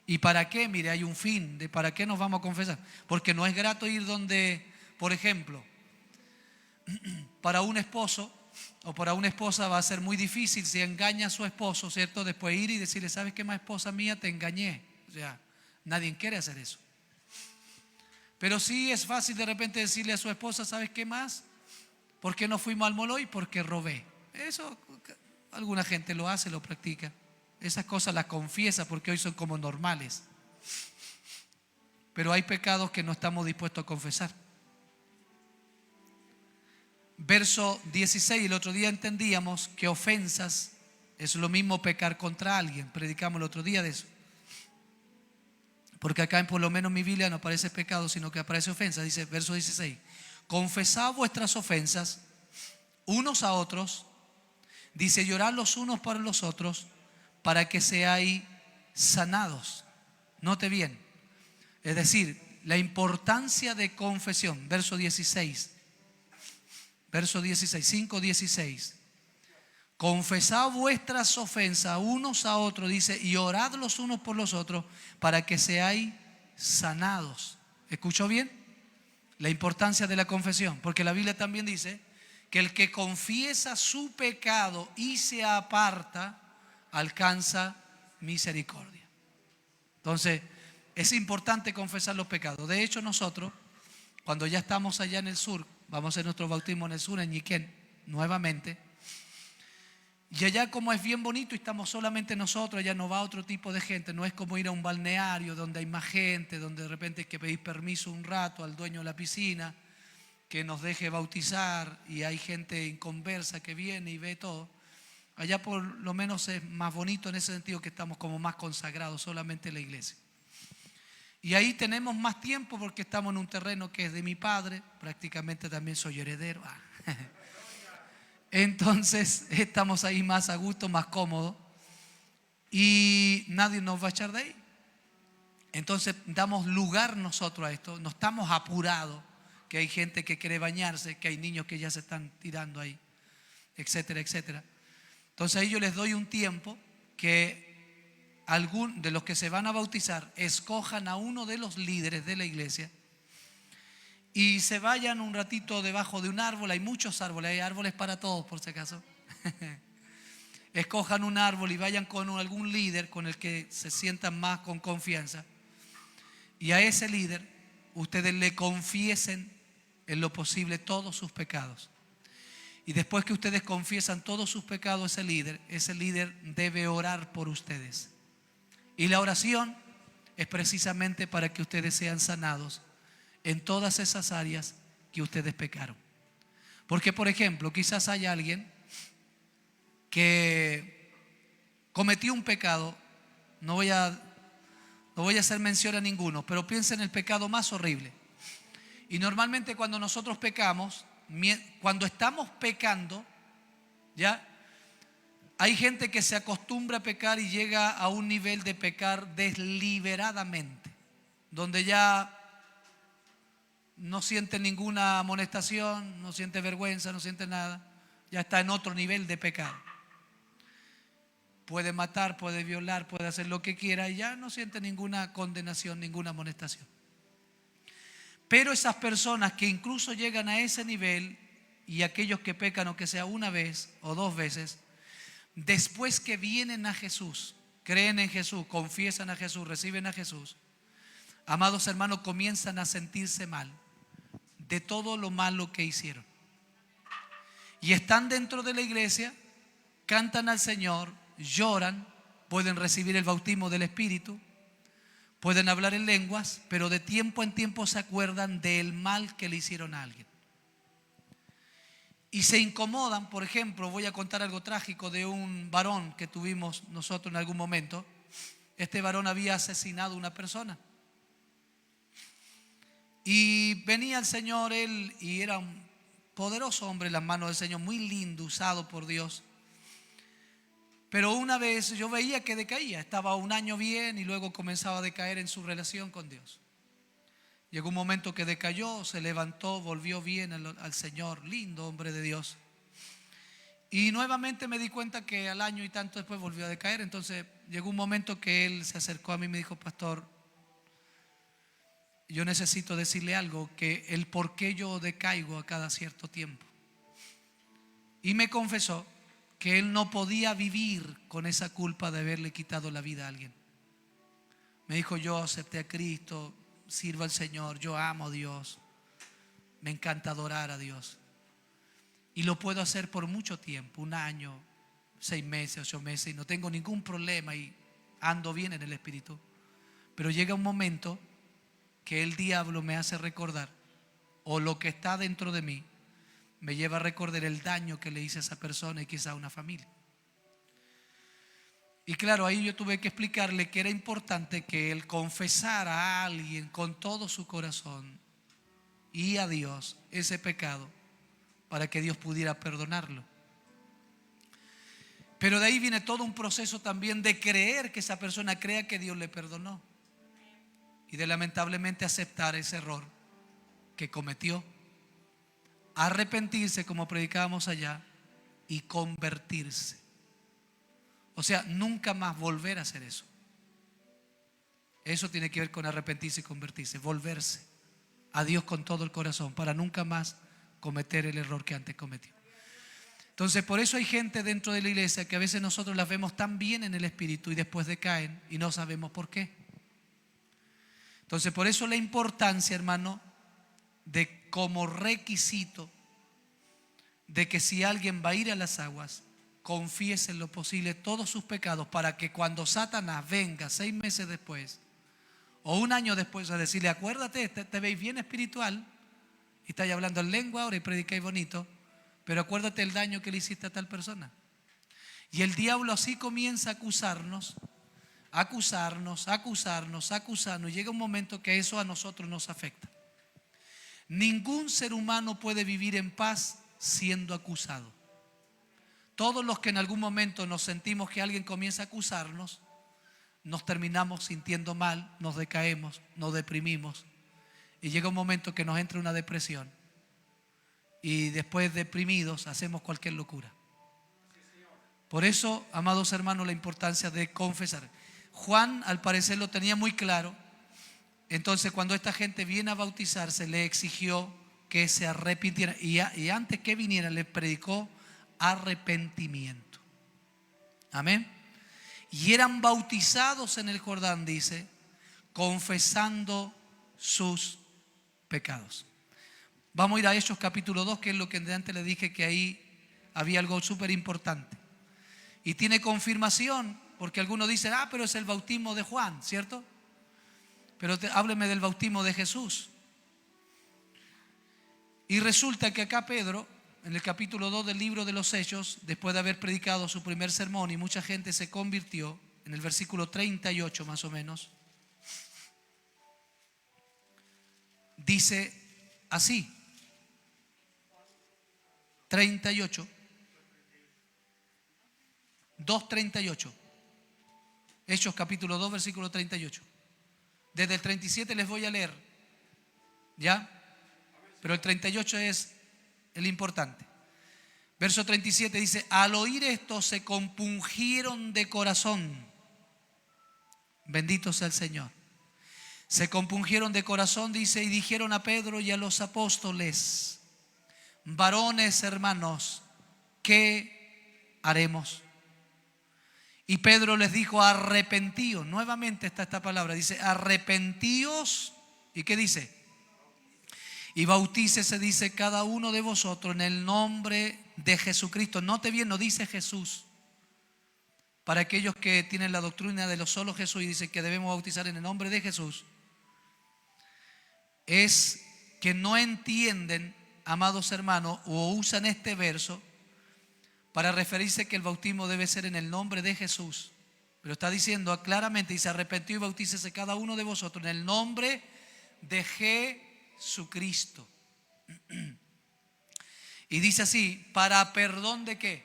¿Y para qué? Mire, hay un fin de para qué nos vamos a confesar. Porque no es grato ir donde, por ejemplo, para un esposo o para una esposa va a ser muy difícil si engaña a su esposo, ¿cierto? Después ir y decirle, ¿sabes qué más, esposa mía? Te engañé. O sea, nadie quiere hacer eso. Pero sí es fácil de repente decirle a su esposa, ¿sabes qué más? ¿Por qué no fuimos al mall hoy? Porque robé. Eso alguna gente lo hace, lo practica. Esas cosas las confiesa porque hoy son como normales. Pero hay pecados que no estamos dispuestos a confesar. Verso 16, el otro día entendíamos que ofensas es lo mismo pecar contra alguien. Predicamos el otro día de eso. Porque acá por lo menos en mi Biblia no aparece pecado, sino que aparece ofensa. Dice verso 16, confesad vuestras ofensas unos a otros. Dice, llorad los unos para los otros para que seáis sanados. Note bien. Es decir, la importancia de confesión. Verso 16. Verso 16, 5:16. Confesad vuestras ofensas unos a otros, dice, y orad los unos por los otros para que seáis sanados. ¿Escuchó bien? La importancia de la confesión, porque la Biblia también dice que el que confiesa su pecado y se aparta, alcanza misericordia. Entonces, es importante confesar los pecados. De hecho, nosotros, cuando ya estamos allá en el sur, vamos a hacer nuestro bautismo en el sur, en Ñiquén, nuevamente. Y allá como es bien bonito y estamos solamente nosotros, allá no va otro tipo de gente. No es como ir a un balneario donde hay más gente, donde de repente hay que pedir permiso un rato al dueño de la piscina que nos deje bautizar y hay gente inconversa que viene y ve todo. Allá por lo menos es más bonito en ese sentido, que estamos como más consagrados solamente en la iglesia. Y ahí tenemos más tiempo porque estamos en un terreno que es de mi padre, prácticamente también soy heredero. Entonces estamos ahí más a gusto, más cómodo y nadie nos va a echar de ahí. Entonces damos lugar nosotros a esto, no estamos apurados, que hay gente que quiere bañarse, que hay niños que ya se están tirando ahí, etcétera, etcétera. Entonces ahí yo les doy un tiempo que algún de los que se van a bautizar escojan a uno de los líderes de la iglesia y se vayan un ratito debajo de un árbol. Hay muchos árboles, hay árboles para todos por si acaso. Escojan un árbol y vayan con algún líder con el que se sientan más con confianza. Y a ese líder ustedes le confiesen en lo posible todos sus pecados. Y después que ustedes confiesan todos sus pecados a ese líder debe orar por ustedes. Y la oración es precisamente para que ustedes sean sanados en todas esas áreas que ustedes pecaron. Porque, por ejemplo, quizás haya alguien que cometió un pecado, no voy a hacer mención a ninguno, pero piensa en el pecado más horrible. Y normalmente cuando nosotros pecamos, cuando estamos pecando, ¿ya? Hay gente que se acostumbra a pecar y llega a un nivel de pecar deliberadamente, donde ya no siente ninguna amonestación, no siente vergüenza, no siente nada, ya está en otro nivel de pecado. Puede matar, puede violar, puede hacer lo que quiera y ya no siente ninguna condenación, ninguna amonestación. Pero esas personas que incluso llegan a ese nivel y aquellos que pecan, o que sea una vez o dos veces, después que vienen a Jesús, creen en Jesús, confiesan a Jesús, reciben a Jesús, amados hermanos, comienzan a sentirse mal de todo lo malo que hicieron. Y están dentro de la iglesia, cantan al Señor, lloran, pueden recibir el bautismo del Espíritu, pueden hablar en lenguas, pero de tiempo en tiempo se acuerdan del mal que le hicieron a alguien. Y se incomodan. Por ejemplo, voy a contar algo trágico de un varón que tuvimos nosotros en algún momento. Este varón había asesinado a una persona. Y venía el Señor, él, y era un poderoso hombre en las manos del Señor, muy lindo, usado por Dios. Pero una vez yo veía que decaía, estaba un año bien y luego comenzaba a decaer en su relación con Dios. Llegó un momento que decayó, se levantó, volvió bien al Señor, lindo hombre de Dios. Y nuevamente me di cuenta que al año y tanto después volvió a decaer. Entonces llegó un momento que él se acercó a mí y me dijo: pastor, yo necesito decirle algo, que el por qué yo decaigo a cada cierto tiempo. Y me confesó que él no podía vivir con esa culpa de haberle quitado la vida a alguien. Me dijo: yo acepté a Cristo, sirvo al Señor, yo amo a Dios, me encanta adorar a Dios. Y lo puedo hacer por mucho tiempo, un año, 6 meses, 8 meses, y no tengo ningún problema y ando bien en el Espíritu. Pero llega un momento que el diablo me hace recordar, o lo que está dentro de mí me lleva a recordar el daño que le hice a esa persona y quizá a una familia. Y claro, ahí yo tuve que explicarle que era importante que él confesara a alguien con todo su corazón y a Dios ese pecado para que Dios pudiera perdonarlo. Pero de ahí viene todo un proceso también de creer, que esa persona crea que Dios le perdonó, y de lamentablemente aceptar ese error que cometió, arrepentirse como predicábamos allá y convertirse. O sea, nunca más volver a hacer eso. Eso tiene que ver con arrepentirse y convertirse, volverse a Dios con todo el corazón para nunca más cometer el error que antes cometió. Entonces, por eso hay gente dentro de la iglesia que a veces nosotros las vemos tan bien en el Espíritu y después decaen y no sabemos por qué. Entonces, por eso la importancia, hermano, de como requisito de que si alguien va a ir a las aguas, confiese en lo posible todos sus pecados, para que cuando Satanás venga 6 meses después o un año después a decirle: acuérdate, te veis bien espiritual y estáis hablando en lengua ahora y predicáis bonito, pero acuérdate el daño que le hiciste a tal persona. Y el diablo así comienza a acusarnos. Y llega un momento que eso a nosotros nos afecta. Ningún ser humano puede vivir en paz siendo acusado. Todos los que en algún momento nos sentimos que alguien comienza a acusarnos, nos terminamos sintiendo mal, nos decaemos, nos deprimimos, y llega un momento que nos entra una depresión, y después deprimidos hacemos cualquier locura. Por eso, amados hermanos, la importancia de confesar. Juan al parecer lo tenía muy claro. Entonces, cuando esta gente viene a bautizarse, le exigió que se arrepintieran, y antes que viniera les predicó arrepentimiento. Amén. Y eran bautizados en el Jordán, dice, confesando sus pecados. Vamos a ir a Hechos capítulo 2, que es lo que antes le dije, que ahí había algo súper importante. Y tiene confirmación, porque algunos dicen: pero es el bautismo de Juan, ¿cierto? Pero hábleme del bautismo de Jesús. Y resulta que acá Pedro, en el capítulo 2 del libro de los Hechos, después de haber predicado su primer sermón y mucha gente se convirtió, en el versículo 38 más o menos, dice así, 38, 2:38, Hechos capítulo 2 versículo 38. Desde el 37 les voy a leer, ¿ya? Pero el 38 es el importante. Verso 37 dice: al oír esto se compungieron de corazón. Bendito sea el Señor. Se compungieron de corazón, dice, y dijeron a Pedro y a los apóstoles: varones hermanos, ¿qué haremos? Y Pedro les dijo, arrepentíos. Nuevamente está esta palabra, dice arrepentíos. ¿Y qué dice? Y bautícese, dice, cada uno de vosotros en el nombre de Jesucristo. Note bien, no dice Jesús. Para aquellos que tienen la doctrina de lo solo Jesús y dicen que debemos bautizar en el nombre de Jesús, es que no entienden, amados hermanos, o usan este verso para referirse que el bautismo debe ser en el nombre de Jesús. Pero está diciendo claramente, dice, arrepentíos y bautícese cada uno de vosotros en el nombre de Jesucristo. Y dice así, ¿para perdón de qué?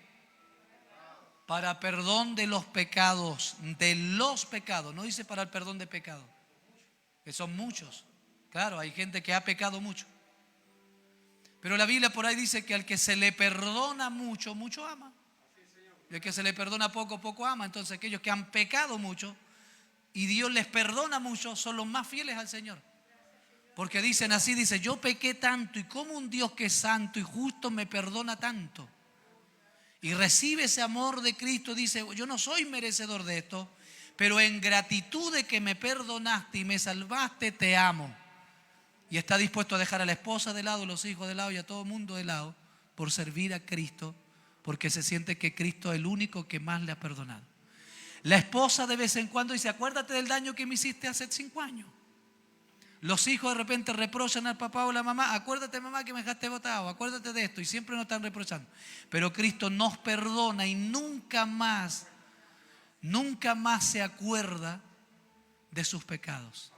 Para perdón de los pecados, no dice para el perdón de pecados, que son muchos. Claro, hay gente que ha pecado mucho. Pero la Biblia por ahí dice que al que se le perdona mucho, mucho ama. Y al que se le perdona poco, poco ama. Entonces aquellos que han pecado mucho y Dios les perdona mucho son los más fieles al Señor. Porque dicen así, dice, yo pequé tanto y como un Dios que es santo y justo me perdona tanto. Y recibe ese amor de Cristo, dice, yo no soy merecedor de esto, pero en gratitud de que me perdonaste y me salvaste, te amo. Y está dispuesto a dejar a la esposa de lado, a los hijos de lado y a todo el mundo de lado por servir a Cristo, porque se siente que Cristo es el único que más le ha perdonado. La esposa de vez en cuando dice, acuérdate del daño que me hiciste hace 5 años. Los hijos de repente reprochan al papá o la mamá, acuérdate mamá que me dejaste botado, acuérdate de esto, y siempre nos están reprochando. Pero Cristo nos perdona y nunca más se acuerda de sus pecados.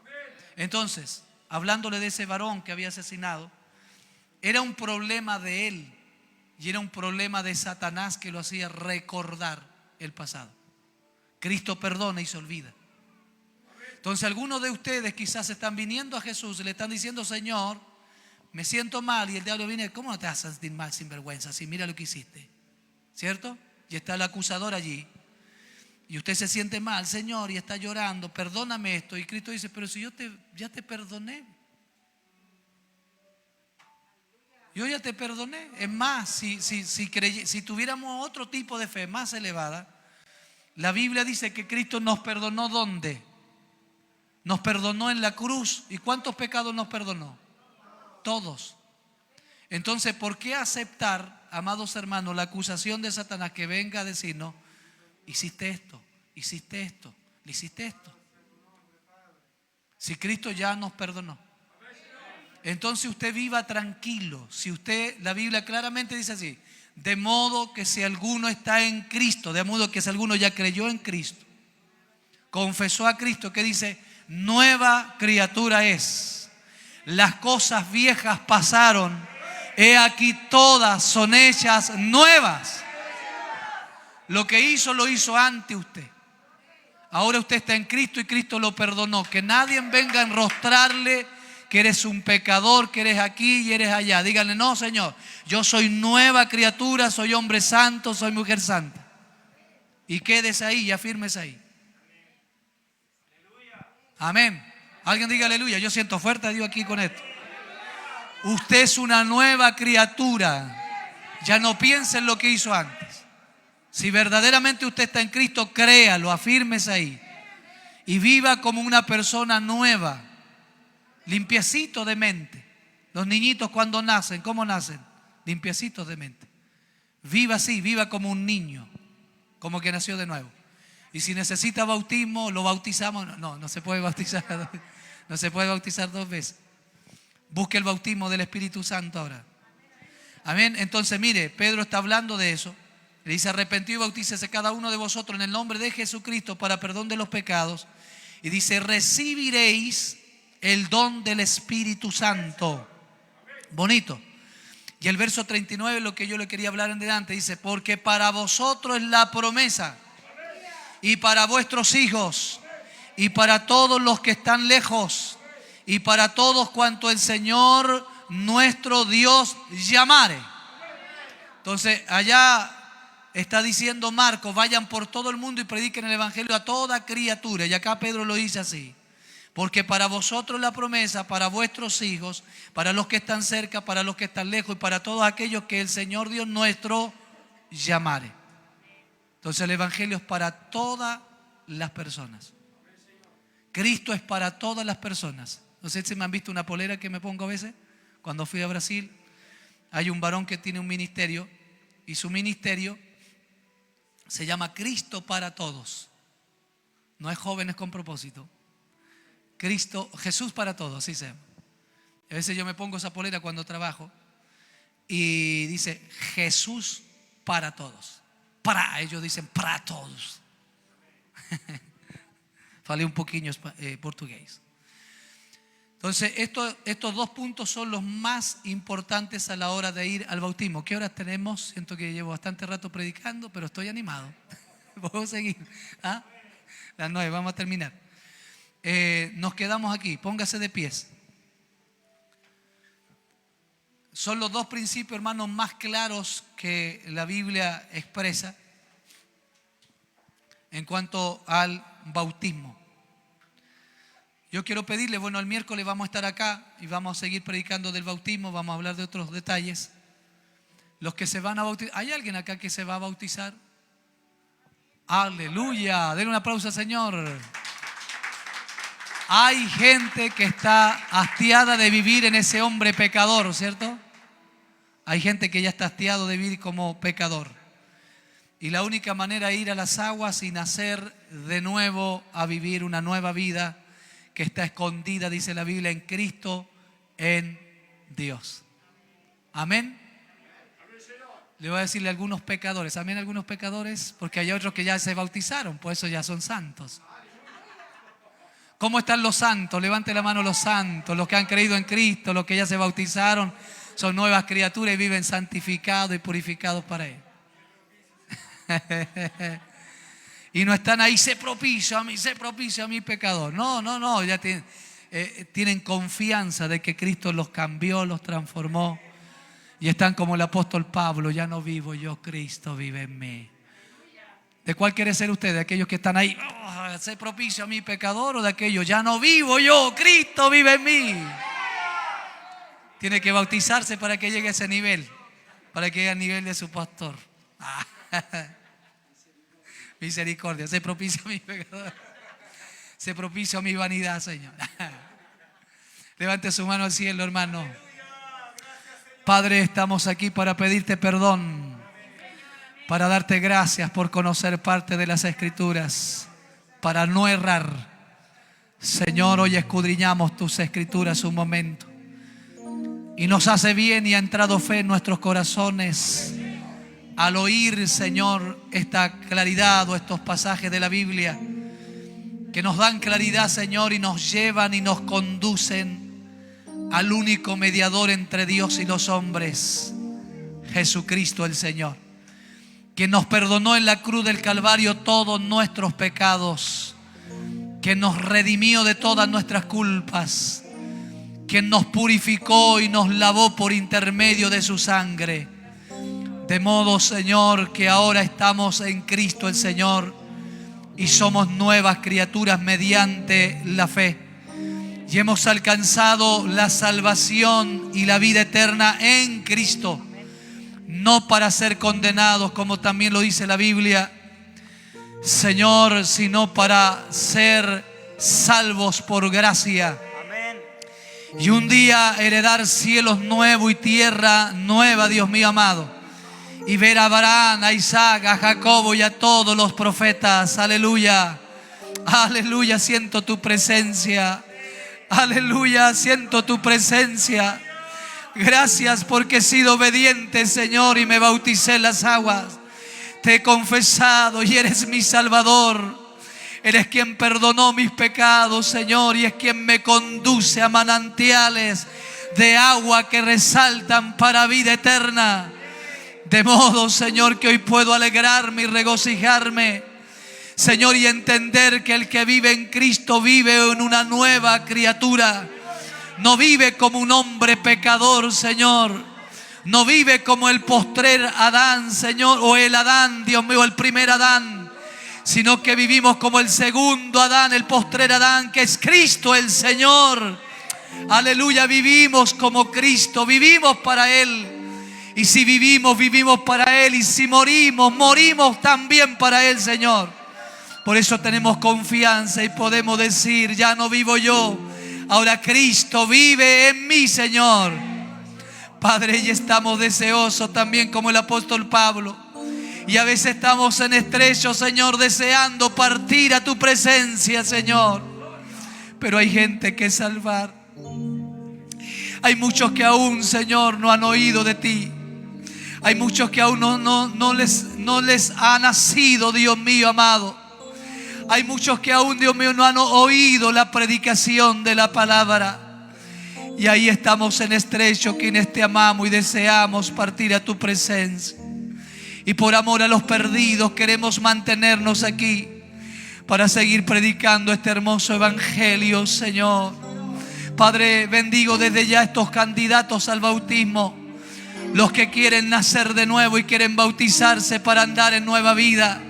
Entonces, hablándole de ese varón que había asesinado, era un problema de él y era un problema de Satanás que lo hacía recordar el pasado. Cristo perdona y se olvida. Entonces algunos de ustedes quizás están viniendo a Jesús y le están diciendo, Señor, me siento mal, y el diablo viene, ¿cómo no te vas a sentir mal sin vergüenza? Si mira lo que hiciste, ¿cierto? Y está el acusador allí y usted se siente mal, Señor, y está llorando, perdóname esto. Y Cristo dice, pero si ya te perdoné. Yo ya te perdoné. Es más, si tuviéramos otro tipo de fe más elevada, la Biblia dice que Cristo nos perdonó ¿dónde? Nos perdonó en la cruz. ¿Y cuántos pecados nos perdonó? Todos. Entonces, ¿por qué aceptar, amados hermanos, la acusación de Satanás que venga a decirnos, hiciste esto, hiciste esto, le hiciste esto? Si Cristo ya nos perdonó. Entonces usted viva tranquilo. Si usted, la Biblia claramente dice así, de modo que si alguno está en Cristo, de modo que si alguno ya creyó en Cristo, confesó a Cristo, que dice, nueva criatura es. Las cosas viejas pasaron, he aquí todas son hechas nuevas. Lo que hizo, lo hizo ante usted. Ahora usted está en Cristo y Cristo lo perdonó. Que nadie venga a enrostrarle que eres un pecador, que eres aquí y eres allá. Díganle, no, Señor, yo soy nueva criatura, soy hombre santo, soy mujer santa. Y quédese ahí y afírmese ahí. Amén. Alguien diga aleluya. Yo siento fuerte a Dios aquí con esto. Usted es una nueva criatura. Ya no piense en lo que hizo antes. Si verdaderamente usted está en Cristo, créalo, afírmese ahí. Y viva como una persona nueva. Limpiecito de mente. Los niñitos cuando nacen, ¿cómo nacen? Limpiecitos de mente. Viva así, viva como un niño. Como que nació de nuevo. Y si necesita bautismo, lo bautizamos. No se puede bautizar. No se puede bautizar 2 veces. Busque el bautismo del Espíritu Santo ahora. Amén. Entonces mire, Pedro está hablando de eso. Le dice, arrepentido y bautícese cada uno de vosotros en el nombre de Jesucristo para perdón de los pecados. Y dice, recibiréis el don del Espíritu Santo. Bonito. Y el verso 39 es lo que yo le quería hablar en delante. Dice, porque para vosotros es la promesa. Y para vuestros hijos, y para todos los que están lejos, y para todos cuanto el Señor nuestro Dios llamare. Entonces allá está diciendo Marcos, vayan por todo el mundo y prediquen el evangelio a toda criatura. Y acá Pedro lo dice así, Porque para vosotros la promesa, para vuestros hijos, para los que están cerca, para los que están lejos y para todos aquellos que el Señor Dios nuestro llamare. Entonces el Evangelio es para todas las personas. Cristo es para todas las personas. No sé si me han visto una polera que me pongo a veces. Cuando fui a Brasil, hay un varón que tiene un ministerio y su ministerio se llama Cristo para todos. No es jóvenes con propósito. Cristo, Jesús para todos, así se llama. A veces yo me pongo esa polera cuando trabajo y dice Jesús para todos. Para, ellos dicen para todos. Falei un poquillo portugués. Entonces, estos dos puntos son los más importantes a la hora de ir al bautismo. ¿Qué horas tenemos? Siento que llevo bastante rato predicando, pero estoy animado. Vamos a seguir. ¿Ah? Las 9, vamos a terminar. Nos quedamos aquí, póngase de pies. Son los dos principios, hermanos, más claros que la Biblia expresa en cuanto al bautismo. Yo quiero pedirle, bueno, el miércoles vamos a estar acá y vamos a seguir predicando del bautismo, vamos a hablar de otros detalles. Los que se van a bautizar, ¿hay alguien acá que se va a bautizar? Aleluya, denle un aplauso al Señor. Hay gente que está hastiada de vivir en ese hombre pecador, ¿cierto? Hay gente que ya está hastiado de vivir como pecador. Y la única manera es ir a las aguas y nacer de nuevo a vivir una nueva vida que está escondida, dice la Biblia, en Cristo, en Dios. Amén. Le voy a decirle a algunos pecadores, amén, algunos pecadores, porque hay otros que ya se bautizaron, por eso ya son santos. ¿Cómo están los santos? Levante la mano los santos, los que han creído en Cristo, los que ya se bautizaron, son nuevas criaturas y viven santificados y purificados para Él. Y no están ahí, sé propicio a mí pecador. No, ya tienen confianza de que Cristo los cambió, los transformó. Y están como el apóstol Pablo, ya no vivo yo, Cristo vive en mí. ¿De cuál quiere ser usted? ¿De aquellos que están ahí, sé propicio a mi pecador? ¿O de aquellos, ya no vivo yo, Cristo vive en mí? Tiene que bautizarse para que llegue a ese nivel, para que llegue al nivel de su pastor. Misericordia, sé propicio a mi pecador. Sé propicio a mi vanidad, Señor. Levante su mano al cielo, hermano. Padre, estamos aquí para pedirte perdón, para darte gracias por conocer parte de las Escrituras, para no errar. Señor, hoy escudriñamos tus Escrituras un momento y nos hace bien y ha entrado fe en nuestros corazones al oír, Señor, esta claridad o estos pasajes de la Biblia que nos dan claridad, Señor, y nos llevan y nos conducen al único mediador entre Dios y los hombres, Jesucristo el Señor, quien nos perdonó en la cruz del Calvario todos nuestros pecados, quien nos redimió de todas nuestras culpas, quien nos purificó y nos lavó por intermedio de su sangre. De modo, Señor, que ahora estamos en Cristo el Señor y somos nuevas criaturas mediante la fe. Y hemos alcanzado la salvación y la vida eterna en Cristo. No para ser condenados, como también lo dice la Biblia, Señor, sino para ser salvos por gracia. Amén. Y un día heredar cielos nuevos y tierra nueva, Dios mío amado. Y ver a Abraham, a Isaac, a Jacobo y a todos los profetas. Aleluya. Aleluya, siento tu presencia. Aleluya, siento tu presencia. Gracias porque he sido obediente, Señor, y me bauticé en las aguas. Te he confesado y eres mi Salvador. Eres quien perdonó mis pecados, Señor, y es quien me conduce a manantiales de agua que resaltan para vida eterna. De modo, Señor, que hoy puedo alegrarme y regocijarme, Señor, y entender que el que vive en Cristo vive en una nueva criatura. No vive como un hombre pecador, Señor. No vive como el postrer Adán, Señor, o el Adán, Dios mío, el primer Adán, sino que vivimos como el segundo Adán, el postrer Adán, que es Cristo el Señor. Aleluya, vivimos como Cristo, vivimos para Él. Y si vivimos, vivimos para Él. Y si morimos, morimos también para Él, Señor. Por eso tenemos confianza y podemos decir: ya no vivo yo, ahora Cristo vive en mí, Señor. Padre, y estamos deseosos también como el apóstol Pablo. Y a veces estamos en estrecho, Señor, deseando partir a tu presencia, Señor. Pero hay gente que salvar. Hay muchos que aún, Señor, no han oído de ti. Hay muchos que aún no les ha nacido, Dios mío amado. Hay muchos que aún, Dios mío, no han oído la predicación de la palabra. Y ahí estamos en estrecho, quienes te amamos y deseamos partir a tu presencia. Y por amor a los perdidos queremos mantenernos aquí para seguir predicando este hermoso evangelio, Señor. Padre, bendigo desde ya estos candidatos al bautismo, los que quieren nacer de nuevo y quieren bautizarse para andar en nueva vida.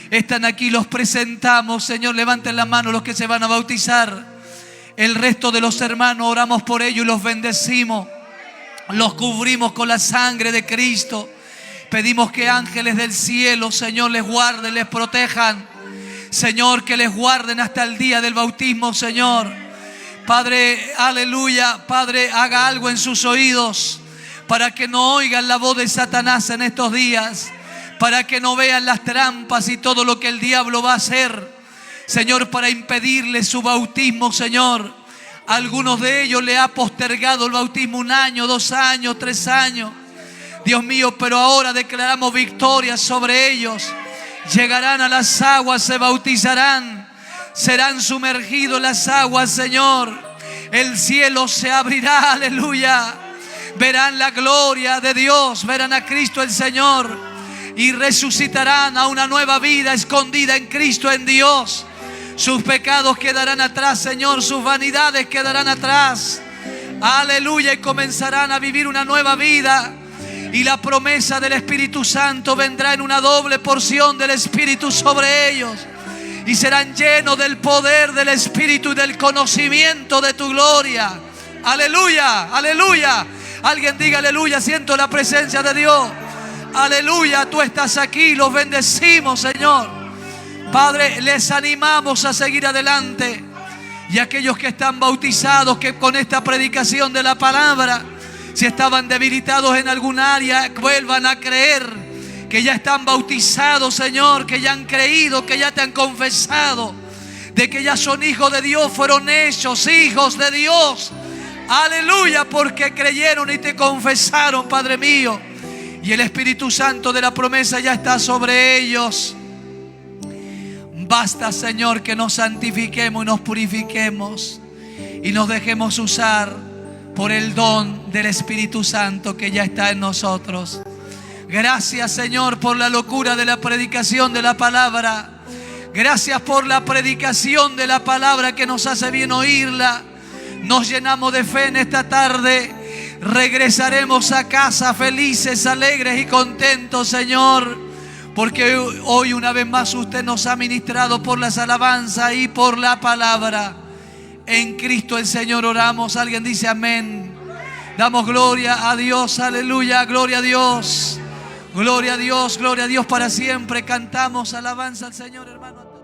Están aquí, los presentamos, Señor. Levanten la mano los que se van a bautizar. El resto de los hermanos oramos por ellos y los bendecimos. Los cubrimos con la sangre de Cristo. Pedimos que ángeles del cielo, Señor, les guarden, les protejan. Señor, que les guarden hasta el día del bautismo, Señor. Padre, aleluya, Padre, haga algo en sus oídos para que no oigan la voz de Satanás en estos días, para que no vean las trampas y todo lo que el diablo va a hacer, Señor, para impedirle su bautismo, Señor. Algunos de ellos le ha postergado el bautismo 1 año, 2 años, 3 años. Dios mío, pero ahora declaramos victoria sobre ellos. Llegarán a las aguas, se bautizarán, serán sumergidos en las aguas, Señor. El cielo se abrirá, aleluya. Verán la gloria de Dios, verán a Cristo el Señor y resucitarán a una nueva vida escondida en Cristo, en Dios. Sus pecados quedarán atrás, Señor, sus vanidades quedarán atrás. Aleluya, y comenzarán a vivir una nueva vida. Y la promesa del Espíritu Santo vendrá en una doble porción del Espíritu sobre ellos. Y serán llenos del poder del Espíritu y del conocimiento de tu gloria. Aleluya, aleluya. Alguien diga aleluya, siento la presencia de Dios. Aleluya, tú estás aquí, los bendecimos, Señor. Padre, les animamos a seguir adelante. Y aquellos que están bautizados, que con esta predicación de la palabra, si estaban debilitados en algún área, vuelvan a creer que ya están bautizados, Señor, que ya han creído, que ya te han confesado, de que ya son hijos de Dios, fueron hechos hijos de Dios. Aleluya, porque creyeron y te confesaron, Padre mío. Y el Espíritu Santo de la promesa ya está sobre ellos. Basta, Señor, que nos santifiquemos y nos purifiquemos y nos dejemos usar por el don del Espíritu Santo que ya está en nosotros. Gracias, Señor, por la locura de la predicación de la palabra. Gracias por la predicación de la palabra que nos hace bien oírla. Nos llenamos de fe en esta tarde. Regresaremos a casa felices, alegres y contentos, Señor, porque hoy una vez más usted nos ha ministrado por las alabanzas y por la palabra. En Cristo el Señor oramos. Alguien dice amén. Damos gloria a Dios, aleluya, gloria a Dios. Gloria a Dios, gloria a Dios para siempre. Cantamos alabanza al Señor, hermano.